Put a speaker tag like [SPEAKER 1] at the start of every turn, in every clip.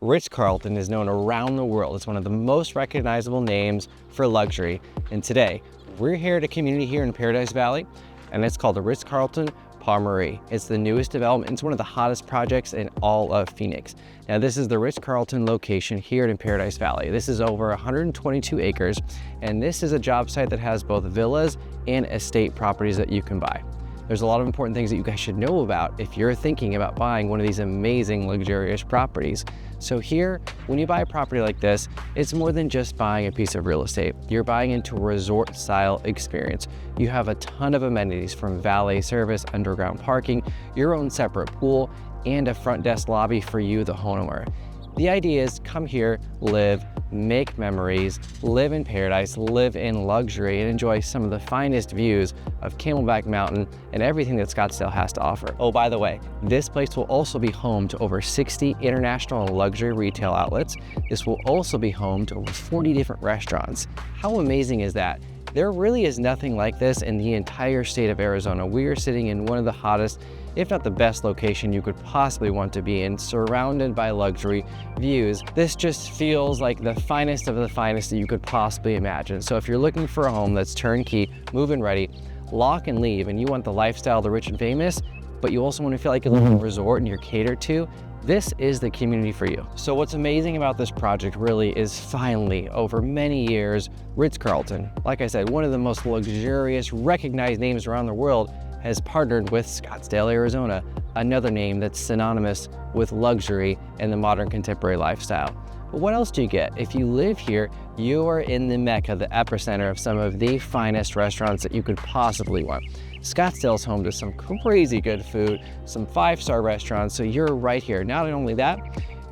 [SPEAKER 1] Ritz-Carlton is known around the world. It's one of the most recognizable names for luxury. And today, we're here at a community here in Paradise Valley, and it's called the RITZ-CARLTON Palmeraie. It's the newest development. It's one of the hottest projects in all of Phoenix. Now, this is the Ritz-Carlton location here in Paradise Valley. This is over 122 acres, and this is a job site that has both villas and estate properties that you can buy. There's a lot of important things that you guys should know about if you're thinking about buying one of these amazing luxurious properties. So here, when you buy a property like this, it's more than just buying a piece of real estate. You're buying into a resort style experience. You have a ton of amenities from valet service, underground parking, your own separate pool, and a front desk lobby for you, the homeowner. The idea is come here, live, make memories, live in paradise, live in luxury, and enjoy some of the finest views of Camelback Mountain and everything that Scottsdale has to offer. Oh, by the way, this place will also be home to over 60 international and luxury retail outlets. This will also be home to over 40 different restaurants. How amazing is that? There really is nothing like this in the entire state of Arizona. We are sitting in one of the hottest, if not the best location you could possibly want to be in, surrounded by luxury views. This just feels like the finest of the finest that you could possibly imagine. So if you're looking for a home that's turnkey, move-in ready, lock and leave, and you want the lifestyle of the rich and famous, but you also want to feel like you live in a resort and you're catered to, this is the community for you. So what's amazing about this project really is finally, over many years, Ritz-Carlton, like I said, one of the most luxurious, recognized names around the world, has partnered with Scottsdale, Arizona, another name that's synonymous with luxury and the modern contemporary lifestyle. But what else do you get? If you live here, you are in the mecca, the epicenter of some of the finest restaurants that you could possibly want. Scottsdale's home to some crazy good food, some 5-star restaurants, so you're right here. Not only that,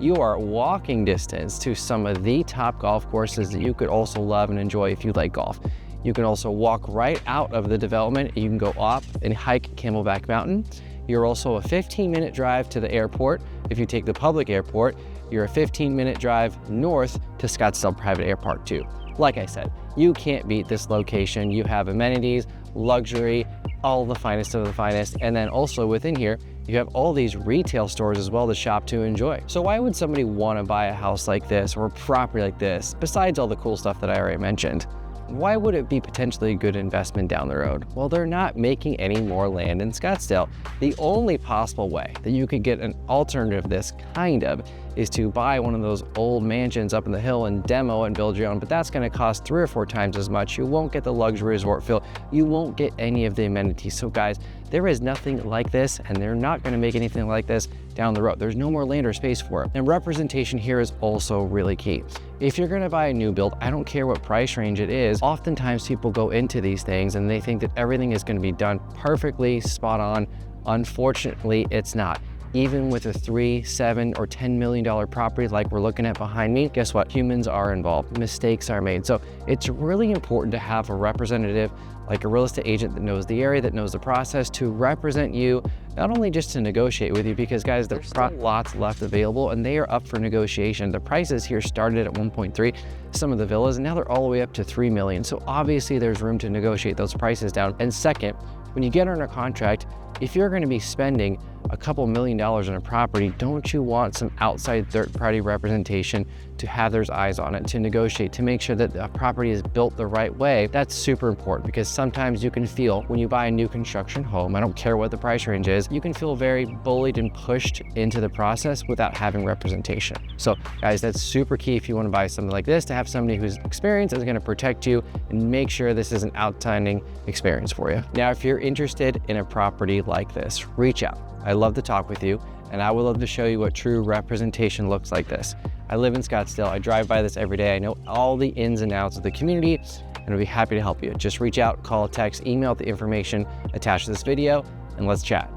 [SPEAKER 1] you are walking distance to some of the top golf courses that you could also love and enjoy if you like golf. You can also walk right out of the development. You can go up and hike Camelback Mountain. You're also a 15-minute drive to the airport. If you take the public airport, you're a 15-minute drive north to Scottsdale Private Air Park too. Like I said, you can't beat this location. You have amenities, luxury, all the finest of the finest. And then also within here, you have all these retail stores as well to shop to enjoy. So why would somebody want to buy a house like this or a property like this, besides all the cool stuff that I already mentioned? Why would it be potentially a good investment down the road? Well, they're not making any more land in Scottsdale. The only possible way that you could get an alternative this kind of is to buy one of those old mansions up in the hill and demo and build your own, but that's gonna cost 3 or 4 times as much. You won't get the luxury resort feel. You won't get any of the amenities. So guys, there is nothing like this, and they're not gonna make anything like this down the road. There's no more land or space for it. And representation here is also really key. If you're gonna buy a new build, I don't care what price range it is, oftentimes people go into these things and they think that everything is gonna be done perfectly spot on. Unfortunately, it's not. Even with a $3, $7, or $10 million property like we're looking at behind me, guess what? Humans are involved, mistakes are made. So it's really important to have a representative, like a real estate agent that knows the area, that knows the process, to represent you, not only just to negotiate with you, because guys, there's still lots left available and they are up for negotiation. The prices here started at 1.3, some of the villas, and now they're all the way up to 3 million. So obviously there's room to negotiate those prices down. And second, when you get under contract, if you're gonna be spending a couple $1 million on a property, don't you want some outside third-party representation to have their eyes on it, to negotiate, to make sure that the property is built the right way? That's super important, because sometimes you can feel when you buy a new construction home, I don't care what the price range is, you can feel very bullied and pushed into the process without having representation. So guys, that's super key if you want to buy something like this, to have somebody who's experienced is going to protect you and make sure this is an outstanding experience for you. Now, if you're interested in a property like this, reach out. I love to talk with you, and I would love to show you what true representation looks like this. I live in Scottsdale. I drive by this every day. I know all the ins and outs of the community, and I'll be happy to help you. Just reach out, call, text, email the information attached to this video, and let's chat.